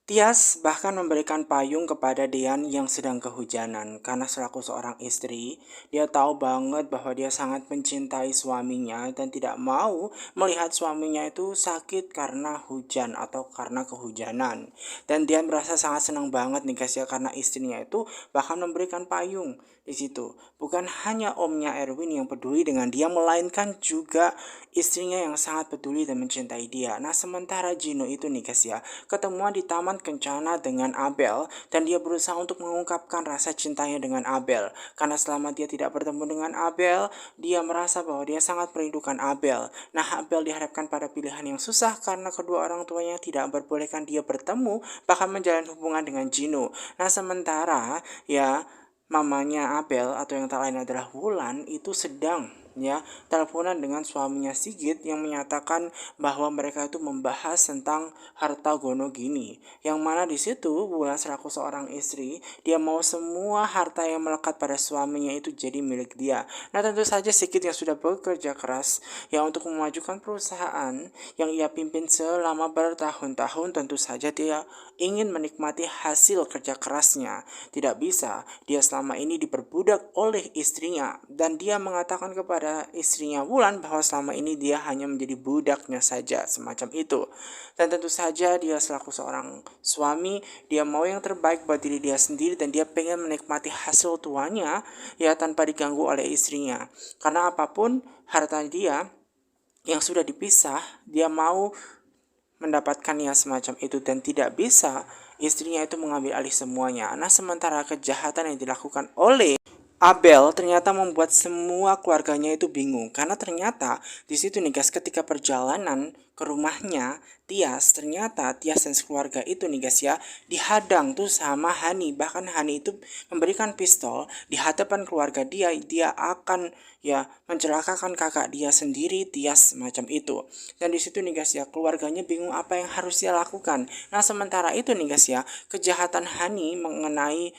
Tias bahkan memberikan payung kepada Dean yang sedang kehujanan karena selaku seorang istri, dia tahu banget bahwa dia sangat mencintai suaminya dan tidak mau melihat suaminya itu sakit karena hujan atau karena kehujanan. Dan dia merasa sangat senang banget nih guys ya karena istrinya itu bahkan memberikan payung di situ. Bukan hanya omnya Erwin yang peduli dengan dia, melainkan juga istrinya yang sangat peduli dan mencintai dia. Nah, sementara Gino itu nih guys ya, ketemuan di Taman Kencana dengan Abel dan dia berusaha untuk mengungkapkan rasa cintanya dengan Abel. Karena selama dia tidak bertemu dengan Abel, dia merasa bahwa dia sangat merindukan Abel. Nah, Abel dihadapkan pada pilihan yang susah karena kedua orang tuanya tidak memperbolehkan dia bertemu bahkan menjalin hubungan dengan Gino. Nah, sementara ya mamanya Abel atau yang tak lain adalah Wulan itu sedang ya teleponan dengan suaminya Sigit yang menyatakan bahwa mereka itu membahas tentang harta gono gini, yang mana di situ Wulan selaku seorang istri dia mau semua harta yang melekat pada suaminya itu jadi milik dia. Nah, tentu saja Sigit yang sudah bekerja keras ya untuk memajukan perusahaan yang ia pimpin selama bertahun-tahun, tentu saja dia ingin menikmati hasil kerja kerasnya. Tidak bisa dia selama ini diperbudak oleh istrinya, dan dia mengatakan kepada istrinya Wulan bahwa selama ini dia hanya menjadi budaknya saja, semacam itu. Dan tentu saja dia selaku seorang suami, dia mau yang terbaik buat diri dia sendiri dan dia pengen menikmati hasil tuanya ya tanpa diganggu oleh istrinya. Karena apapun harta dia yang sudah dipisah, dia mau mendapatkannya semacam itu dan tidak bisa istrinya itu mengambil alih semuanya. Nah, sementara kejahatan yang dilakukan oleh Abel ternyata membuat semua keluarganya itu bingung karena ternyata di situ nih guys, ketika perjalanan ke rumahnya ternyata Tias dan keluarga itu nih guys ya dihadang tuh sama Hani. Bahkan Hani itu memberikan pistol di hadapan keluarga dia akan ya mencelakakan kakak dia sendiri Tias semacam itu. Dan di situ nih guys ya keluarganya bingung apa yang harus dia lakukan. Nah, sementara itu nih guys ya, kejahatan Hani mengenai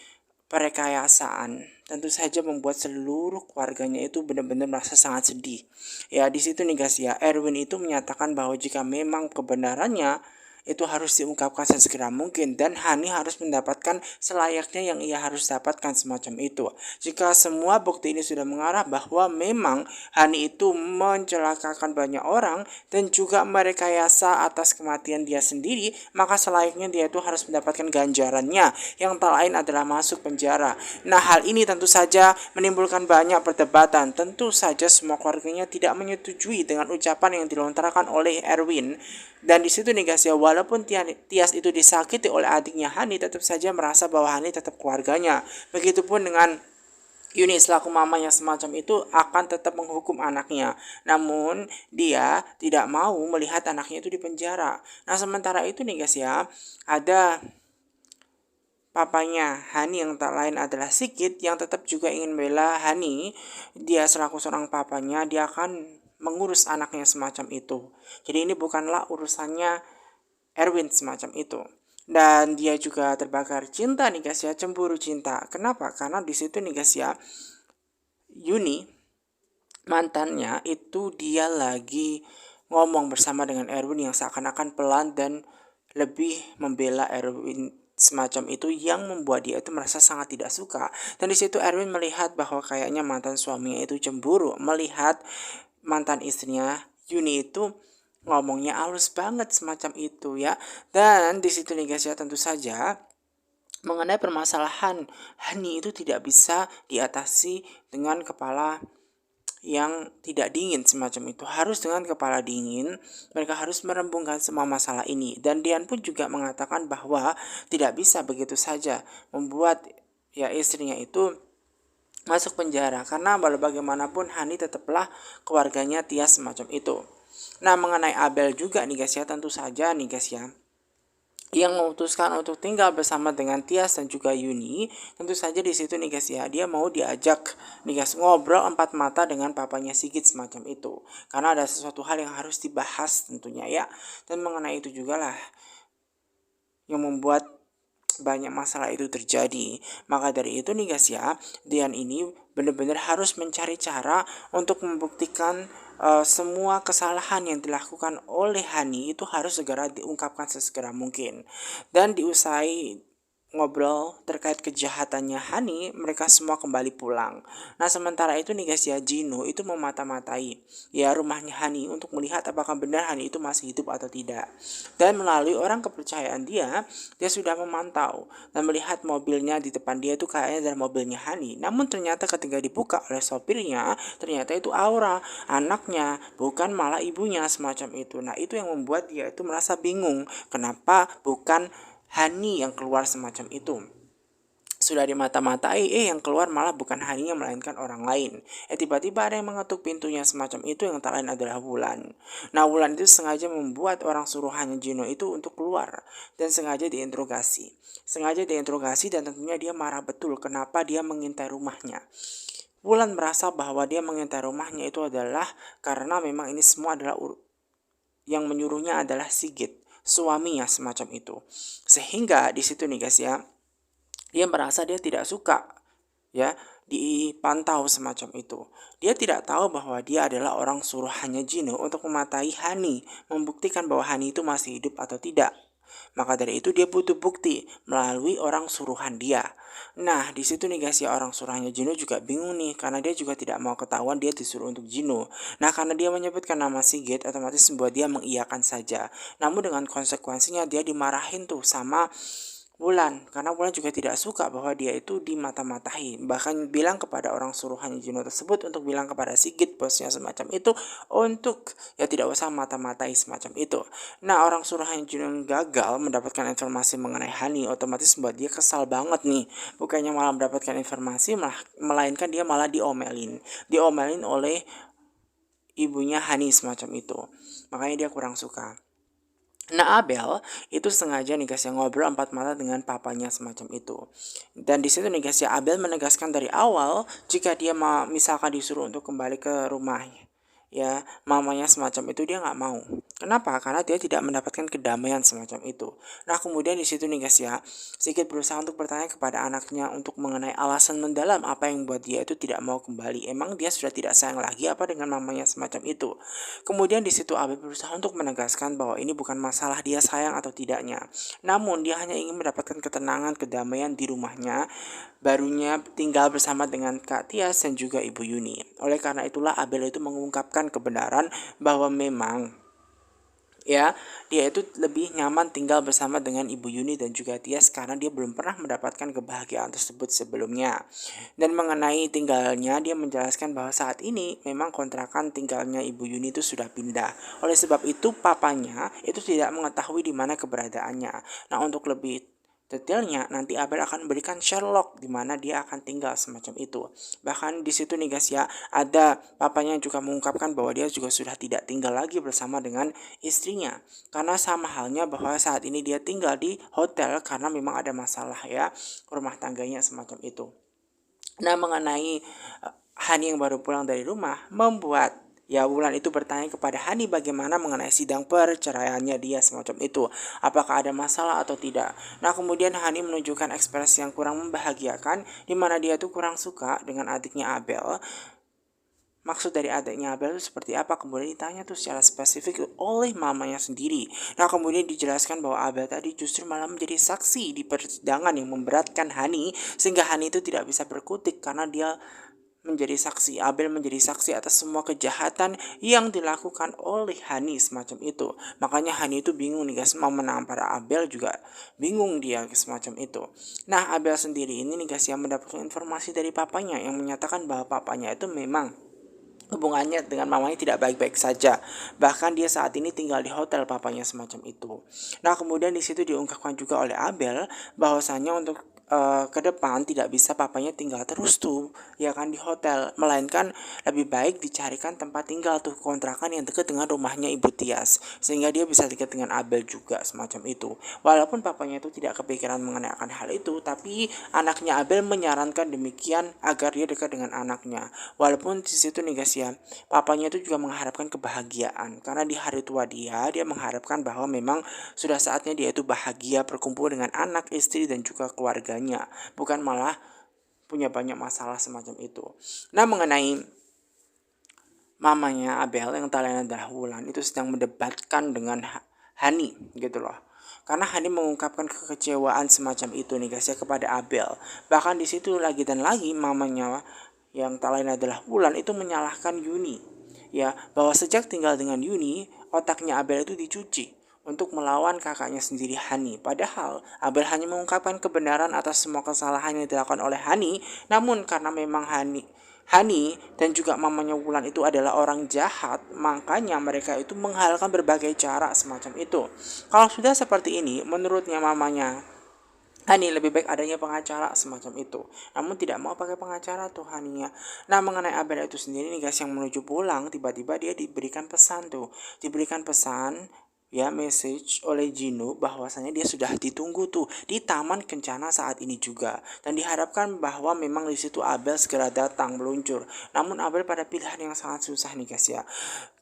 perekayasaan tentu saja membuat seluruh keluarganya itu benar-benar merasa sangat sedih. Ya, di situ nih guys ya, Erwin itu menyatakan bahwa jika memang kebenarannya itu harus diungkapkan sesegera mungkin dan Hani harus mendapatkan selayaknya yang ia harus dapatkan semacam itu. Jika semua bukti ini sudah mengarah bahwa memang Hani itu mencelakakan banyak orang dan juga merekayasa atas kematian dia sendiri, maka selayaknya dia itu harus mendapatkan ganjarannya yang tak lain adalah masuk penjara. Nah, hal ini tentu saja menimbulkan banyak perdebatan. Tentu saja semua keluarganya tidak menyetujui dengan ucapan yang dilontarkan oleh Erwin. Dan di situ nih guys ya, walaupun Tias itu disakiti oleh adiknya Hani, tetap saja merasa bahwa Hani tetap keluarganya. Begitupun dengan Yuni selaku mamanya semacam itu akan tetap menghukum anaknya. Namun dia tidak mau melihat anaknya itu di penjara. Nah, sementara itu nih guys ya, ada papanya Hani yang tak lain adalah Sigit yang tetap juga ingin membela Hani. Dia selaku seorang papanya, dia akan mengurus anaknya semacam itu. Jadi ini bukanlah urusannya Erwin semacam itu. Dan dia juga terbakar cinta nih guys ya, cemburu cinta. Kenapa? Karena di situ nih guys ya, Yuni mantannya itu dia lagi ngomong bersama dengan Erwin yang seakan-akan pelan dan lebih membela Erwin semacam itu yang membuat dia itu merasa sangat tidak suka. Dan di situ Erwin melihat bahwa kayaknya mantan suaminya itu cemburu melihat mantan istrinya Yuni itu ngomongnya halus banget semacam itu ya. Dan di situ nih guys ya, tentu saja mengenai permasalahan Hani itu tidak bisa diatasi dengan kepala yang tidak dingin semacam itu. Harus dengan kepala dingin, mereka harus merembungkan semua masalah ini. Dan Dian pun juga mengatakan bahwa tidak bisa begitu saja membuat ya istrinya itu masuk penjara karena walau bagaimanapun Hani tetaplah keluarganya Tias semacam itu. Nah, mengenai Abel juga nih guys ya, tentu saja nih guys ya, yang memutuskan untuk tinggal bersama dengan Tias dan juga Yuni, tentu saja di situ nih guys ya, dia mau diajak nih guys ngobrol empat mata dengan papanya Sigit semacam itu. Karena ada sesuatu hal yang harus dibahas tentunya ya. Dan mengenai itu juga lah yang membuat banyak masalah itu terjadi. Maka dari itu nih guys ya, Dian ini benar-benar harus mencari cara untuk membuktikan semua kesalahan yang dilakukan oleh Hani itu harus segera diungkapkan sesegera mungkin. Dan diusai ngobrol terkait kejahatannya Hani, mereka semua kembali pulang. Nah, sementara itu nih guys ya, Jino itu memata-matai ya rumahnya Hani untuk melihat apakah benar Hani itu masih hidup atau tidak. Dan melalui orang kepercayaan dia sudah memantau dan melihat mobilnya di depan dia itu kayaknya dari mobilnya Hani. Namun ternyata ketika dibuka oleh sopirnya, ternyata itu Aura, anaknya, bukan malah ibunya semacam itu. Nah, itu yang membuat dia itu merasa bingung, kenapa bukan Hani yang keluar semacam itu. Sudah dimata-matai, yang keluar malah bukan Haninya melainkan orang lain. Tiba-tiba ada yang mengetuk pintunya semacam itu yang tak lain adalah Wulan. Nah, Wulan itu sengaja membuat orang suruhannya Jino itu untuk keluar dan sengaja diinterogasi. Sengaja diinterogasi dan tentunya dia marah betul kenapa dia mengintai rumahnya. Wulan merasa bahwa dia mengintai rumahnya itu adalah karena memang ini semua adalah yang menyuruhnya adalah Sigit, suaminya semacam itu. Sehingga di situ nih guys ya, dia merasa dia tidak suka ya dipantau semacam itu. Dia tidak tahu bahwa dia adalah orang suruhannya Jino untuk mematai Hani, membuktikan bahwa Hani itu masih hidup atau tidak. Maka dari itu dia butuh bukti melalui orang suruhan dia. Nah, di situ nih guys ya, orang suruhannya Jino juga bingung nih karena dia juga tidak mau ketahuan dia disuruh untuk Jino. Nah, karena dia menyebutkan nama Sigit, otomatis membuat dia mengiyakan saja. Namun dengan konsekuensinya dia dimarahin tuh sama Wulan, karena Wulan juga tidak suka bahwa dia itu dimata-matai. Bahkan bilang kepada orang suruhan Juno tersebut untuk bilang kepada Sigit bosnya semacam itu untuk ya tidak usah mata-matai semacam itu. Nah, orang suruhan Juno gagal mendapatkan informasi mengenai Hani, otomatis membuat dia kesal banget nih. Bukannya malah mendapatkan informasi, melainkan dia malah diomelin. Diomelin oleh ibunya Hani semacam itu. Makanya dia kurang suka. Nah, Abel itu sengaja nih guys yang ngobrol empat mata dengan papanya semacam itu. Dan di situ nih guys ya, Abel menegaskan dari awal jika dia misalkan disuruh untuk kembali ke rumahnya, ya mamanya semacam itu dia nggak mau. Kenapa? Karena dia tidak mendapatkan kedamaian semacam itu. Nah, kemudian di situ nih guys ya, Sigit berusaha untuk bertanya kepada anaknya untuk mengenai alasan mendalam apa yang membuat dia itu tidak mau kembali. Emang dia sudah tidak sayang lagi apa dengan mamanya semacam itu? Kemudian di situ Abel berusaha untuk menegaskan bahwa ini bukan masalah dia sayang atau tidaknya. Namun dia hanya ingin mendapatkan ketenangan, kedamaian di rumahnya barunya tinggal bersama dengan Kak Tias dan juga Ibu Yuni. Oleh karena itulah Abel itu mengungkapkan kebenaran bahwa memang ya dia itu lebih nyaman tinggal bersama dengan Ibu Yuni dan juga Tias karena dia belum pernah mendapatkan kebahagiaan tersebut sebelumnya. Dan mengenai tinggalnya, dia menjelaskan bahwa saat ini memang kontrakan tinggalnya Ibu Yuni itu sudah pindah. Oleh sebab itu papanya itu tidak mengetahui di mana keberadaannya. Nah, untuk lebih detailnya nanti Abel akan memberikan Sherlock di mana dia akan tinggal semacam itu. Bahkan di situ nih guys ya, ada papanya yang juga mengungkapkan bahwa dia juga sudah tidak tinggal lagi bersama dengan istrinya. Karena sama halnya bahwa saat ini dia tinggal di hotel karena memang ada masalah ya rumah tangganya semacam itu. Nah, mengenai Hani yang baru pulang dari rumah membuat ya Wulan itu bertanya kepada Hani bagaimana mengenai sidang perceraiannya dia semacam itu. Apakah ada masalah atau tidak. Nah, kemudian Hani menunjukkan ekspresi yang kurang membahagiakan di mana dia tuh kurang suka dengan adiknya Abel. Maksud dari adiknya Abel itu seperti apa? Kemudian ditanya tuh secara spesifik oleh mamanya sendiri. Nah, kemudian dijelaskan bahwa Abel tadi justru malah menjadi saksi di persidangan yang memberatkan Hani sehingga Hani itu tidak bisa berkutik karena dia menjadi saksi. Abel menjadi saksi atas semua kejahatan yang dilakukan oleh Hani semacam itu. Makanya Hani itu bingung nih guys, mau menampar Abel juga bingung dia semacam itu. Nah, Abel sendiri ini nih guys yang mendapatkan informasi dari papanya yang menyatakan bahwa papanya itu memang hubungannya dengan mamanya tidak baik-baik saja. Bahkan dia saat ini tinggal di hotel papanya semacam itu. Nah, kemudian di situ diungkapkan juga oleh Abel bahwasanya untuk ke depan tidak bisa papanya tinggal terus tuh ya kan di hotel, melainkan lebih baik dicarikan tempat tinggal tuh kontrakan yang dekat dengan rumahnya Ibu Tias sehingga dia bisa dekat dengan Abel juga semacam itu. Walaupun papanya itu tidak kepikiran mengenai akan hal itu, tapi anaknya Abel menyarankan demikian agar dia dekat dengan anaknya. Walaupun di situ nih guys ya, papanya itu juga mengharapkan kebahagiaan karena di hari tua dia mengharapkan bahwa memang sudah saatnya dia itu bahagia berkumpul dengan anak, istri dan juga keluarganya, bukan malah punya banyak masalah semacam itu. Nah, mengenai mamanya Abel yang tak lain adalah Wulan itu sedang mendebatkan dengan Hani gitu loh. Karena Hani mengungkapkan kekecewaan semacam itu nih guys ya kepada Abel. Bahkan di situ lagi dan lagi mamanya yang tak lain adalah Wulan itu menyalahkan Yuni. Ya, bahwa sejak tinggal dengan Yuni, otaknya Abel itu dicuci untuk melawan kakaknya sendiri Hani. Padahal Abel hanya mengungkapkan kebenaran atas semua kesalahan yang dilakukan oleh Hani, namun karena memang Hani dan juga mamanya Wulan itu adalah orang jahat, makanya mereka itu menghalalkan berbagai cara semacam itu. Kalau sudah seperti ini, menurutnya mamanya Hani lebih baik adanya pengacara semacam itu. Namun tidak mau pakai pengacara tuh Haninya. Nah mengenai Abel itu sendiri nih guys, yang menuju pulang tiba-tiba dia diberikan pesan tuh. Diberikan pesan ya message oleh Gino bahwasanya dia sudah ditunggu tuh di Taman Kencana saat ini juga, dan diharapkan bahwa memang di situ Abel segera datang meluncur. Namun Abel pada pilihan yang sangat susah nih guys ya,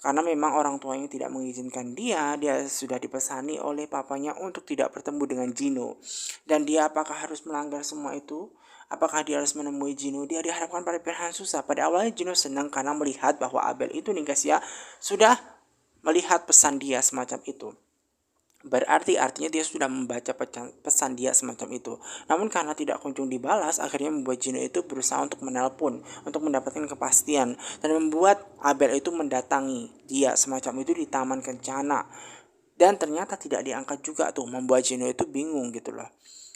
karena memang orang tuanya tidak mengizinkan dia sudah dipesani oleh papanya untuk tidak bertemu dengan Gino. Dan dia apakah harus melanggar semua itu? Apakah dia harus menemui Gino? Dia diharapkan pada pilihan susah. Pada awalnya Gino senang karena melihat bahwa Abel itu nih guys ya sudah melihat pesan dia semacam itu. Berarti artinya dia sudah membaca pesan dia semacam itu. Namun karena tidak kunjung dibalas, akhirnya membuat Gino itu berusaha untuk menelpon untuk mendapatkan kepastian, dan membuat Abel itu mendatangi dia semacam itu di Taman Kencana. Dan ternyata tidak diangkat juga tuh, membuat Gino itu bingung gitu loh.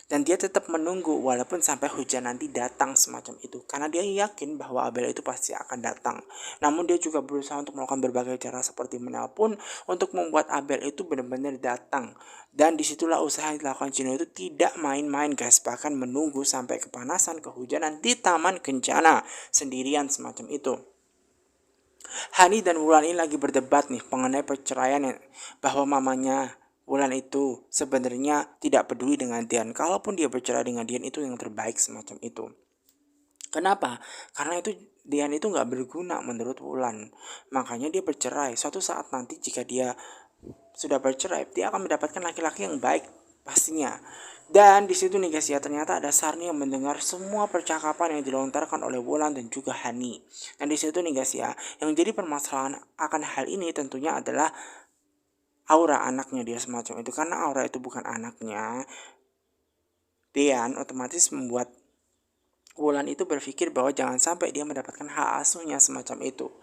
Dan dia tetap menunggu walaupun sampai hujan nanti datang semacam itu, karena dia yakin bahwa Abel itu pasti akan datang. Namun dia juga berusaha untuk melakukan berbagai cara seperti menelpon untuk membuat Abel itu benar-benar datang. Dan disitulah usaha yang dilakukan Gino itu tidak main-main guys, bahkan menunggu sampai kepanasan kehujanan di Taman Kencana sendirian semacam itu. Hani dan Wulan ini lagi berdebat nih mengenai perceraian bahwa mamanya Wulan itu sebenarnya tidak peduli dengan Dian. Kalaupun dia bercerai dengan Dian itu yang terbaik semacam itu. Kenapa? Karena itu Dian itu nggak berguna menurut Wulan. Makanya dia bercerai. Suatu saat nanti jika dia sudah bercerai, dia akan mendapatkan laki-laki yang baik pastinya. Dan di situ nih guys ya, ternyata ada Sarni yang mendengar semua percakapan yang dilontarkan oleh Wulan dan juga Hani. Dan di situ nih guys ya, yang jadi permasalahan akan hal ini tentunya adalah Aura, anaknya dia semacam itu. Karena Aura itu bukan anaknya Dean, otomatis membuat Wulan itu berpikir bahwa jangan sampai dia mendapatkan hak asuhnya semacam itu,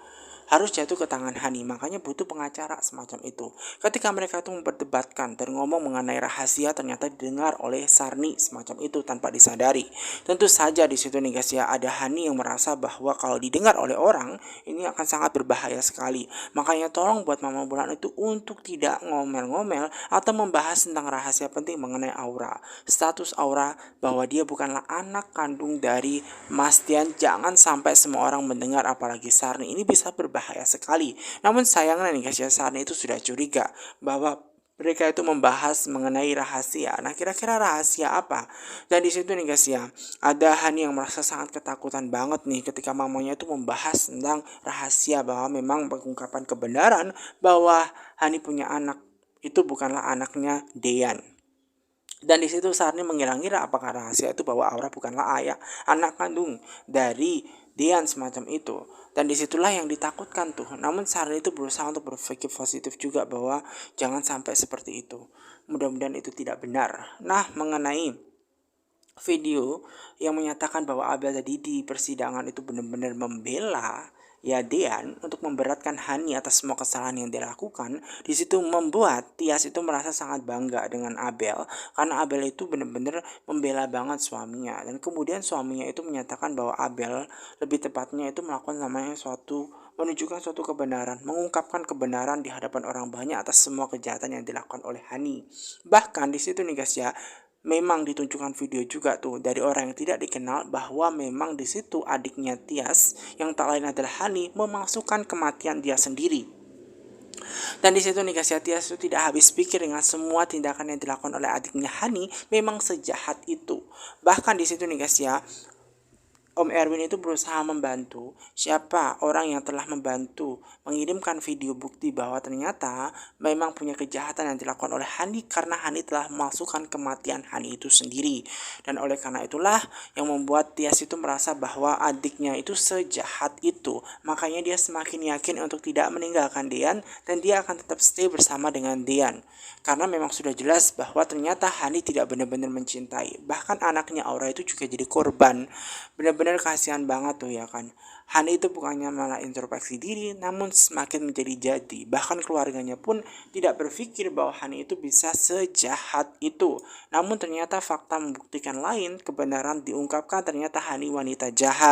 harus jatuh ke tangan Hani. Makanya butuh pengacara semacam itu. Ketika mereka itu memperdebatkan dan ngomong mengenai rahasia, ternyata didengar oleh Sarni semacam itu tanpa disadari. Tentu saja di situ nih guys ya, ada Hani yang merasa bahwa kalau didengar oleh orang ini akan sangat berbahaya sekali. Makanya tolong buat Mama Bulan itu untuk tidak ngomel-ngomel atau membahas tentang rahasia penting mengenai Aura. Status Aura bahwa dia bukanlah anak kandung dari Mas Dian jangan sampai semua orang mendengar, apalagi Sarni. Ini bisa berbahaya sekali. Namun sayangnya nih guys ya, Sarni itu sudah curiga bahwa mereka itu membahas mengenai rahasia. Nah, kira-kira rahasia apa? Dan di situ nih guys ya, ada Hani yang merasa sangat ketakutan banget nih ketika mamanya itu membahas tentang rahasia, bahwa memang pengungkapan kebenaran bahwa Hani punya anak itu bukanlah anaknya Dean. Dan di situ Sarni mengira-ngira apakah rahasia itu bahwa Aura bukanlah anak kandung dari Dian semacam itu. Dan disitulah yang ditakutkan tuh. Namun Sarni itu berusaha untuk berpikir positif juga bahwa jangan sampai seperti itu. Mudah-mudahan itu tidak benar. Nah, mengenai video yang menyatakan bahwa Abel tadi di persidangan itu benar-benar membela ya Dean untuk memberatkan Hani atas semua kesalahan yang dia lakukan. Di situ membuat Tias itu merasa sangat bangga dengan Abel, karena Abel itu benar-benar membela banget suaminya. Dan kemudian suaminya itu menyatakan bahwa Abel lebih tepatnya itu melakukan namanya menunjukkan suatu kebenaran, mengungkapkan kebenaran di hadapan orang banyak atas semua kejahatan yang dilakukan oleh Hani. Bahkan di situ nih guys ya, memang ditunjukkan video juga tuh dari orang yang tidak dikenal bahwa memang di situ adiknya Tias yang tak lain adalah Hani memasukkan kematian dia sendiri. Dan di situ nih guys ya, Tias itu tidak habis pikir dengan semua tindakan yang dilakukan oleh adiknya Hani memang sejahat itu. Bahkan di situ nih guys ya, Om Erwin itu berusaha membantu siapa orang yang telah membantu mengirimkan video bukti bahwa ternyata memang punya kejahatan yang dilakukan oleh Hani karena Hani telah memasukkan kematian Hani itu sendiri. Dan oleh karena itulah yang membuat Tias itu merasa bahwa adiknya itu sejahat itu. Makanya dia semakin yakin untuk tidak meninggalkan Dean dan dia akan tetap stay bersama dengan Dean. Karena memang sudah jelas bahwa ternyata Hani tidak benar-benar mencintai. Bahkan anaknya Aura itu juga jadi korban. Benar-benar kasihan banget tuh ya kan. Hani itu bukannya malah introspeksi diri, namun semakin menjadi-jadi. Bahkan keluarganya pun tidak berpikir bahwa Hani itu bisa sejahat itu. Namun ternyata fakta membuktikan lain, kebenaran diungkapkan ternyata Hani wanita jahat.